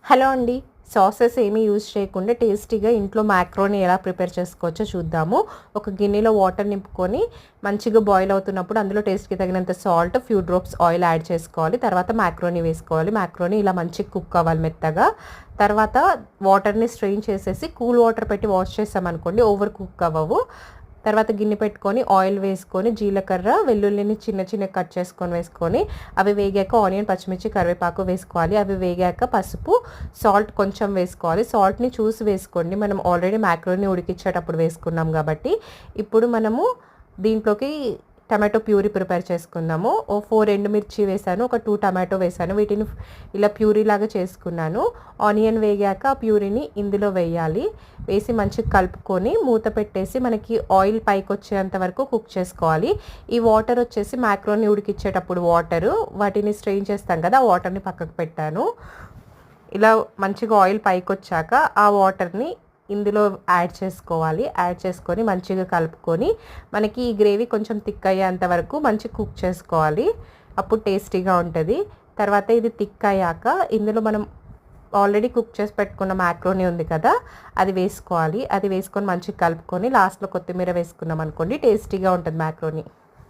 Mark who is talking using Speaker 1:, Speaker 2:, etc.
Speaker 1: Hello అండి. Sauces ఏమీ use చేయకుండా టేస్టీగా ఇంట్లో మ్యాక్రోని ఎలా ప్రిపేర్ చేసుకోవచ్చో చూద్దాము. ఒక గిన్నెలో వాటర్ నింపుకొని మంచిగా బాయిల్ అవుతున్నప్పుడు అందులో టేస్ట్‌కి తగినంత salt, few drops oil add చేసుకోవాలి. తర్వాత మ్యాక్రోని వేసుకోవాలి. మ్యాక్రోని ఇలా మంచిగా కుక్ అవ్వాలి మెత్తగా. తర్వాత వాటర్‌ని స్ట్రెయిన్ చేసేసి కూల్ వాటర్ పెట్టి వాష్ చేసామనుకోండి ఓవర్ కుక్ అవ్వవు. తర్వాత గిన్నె పెట్టుకొని ఆయిల్ వేసుకొని జీలకర్ర, వెల్లుల్లిని చిన్న చిన్న కట్ చేసుకొని వేసుకొని అవి వేగాక ఆనియన్, పచ్చిమిర్చి, కరివేపాకు వేసుకోవాలి. అవి వేగాక పసుపు, సాల్ట్ కొంచెం వేసుకోవాలి. సాల్ట్‌ని చూసి వేసుకోండి. మనం ఆల్రెడీ మ్యాక్రోని ఉడికించేటప్పుడు వేసుకున్నాం కాబట్టి. ఇప్పుడు మనము దీంట్లోకి టమాటో ప్యూరీ ప్రిపేర్ చేసుకుందాము. 4 ఎండుమిర్చి వేసాను, ఒక 2 టమాటో వేసాను. వీటిని ఇలా ప్యూరీ లాగా చేసుకున్నాను. ఆనియన్ వేగాక ఆ ప్యూరీని ఇందులో వేయాలి. వేసి మంచిగా కలుపుకొని మూత పెట్టేసి మనకి ఆయిల్ పైకి వచ్చేంత వరకు కుక్ చేసుకోవాలి. ఈ వాటర్ వచ్చేసి మ్యాక్రోని ఉడికిచ్చేటప్పుడు వాటరు, వాటిని స్ట్రెయిన్ చేస్తాం కదా, ఆ వాటర్ని పక్కకు పెట్టాను. ఇలా మంచిగా ఆయిల్ పైకి వచ్చాక ఆ వాటర్ని ఇందులో యాడ్ చేసుకోవాలి. యాడ్ చేసుకొని మంచిగా కలుపుకొని మనకి ఈ గ్రేవీ కొంచెం థిక్ అయ్యేంత వరకు మంచిగా కుక్ చేసుకోవాలి. అప్పుడు టేస్టీగా ఉంటుంది. తర్వాత ఇది థిక్ అయ్యాక ఇందులో మనం ఆల్రెడీ కుక్ చేసి పెట్టుకున్న మ్యాక్రోని ఉంది కదా, అది వేసుకోవాలి. అది వేసుకొని మంచిగా కలుపుకొని లాస్ట్లో కొత్తిమీర వేసుకున్నాం అనుకోండి టేస్టీగా ఉంటుంది మ్యాక్రోని.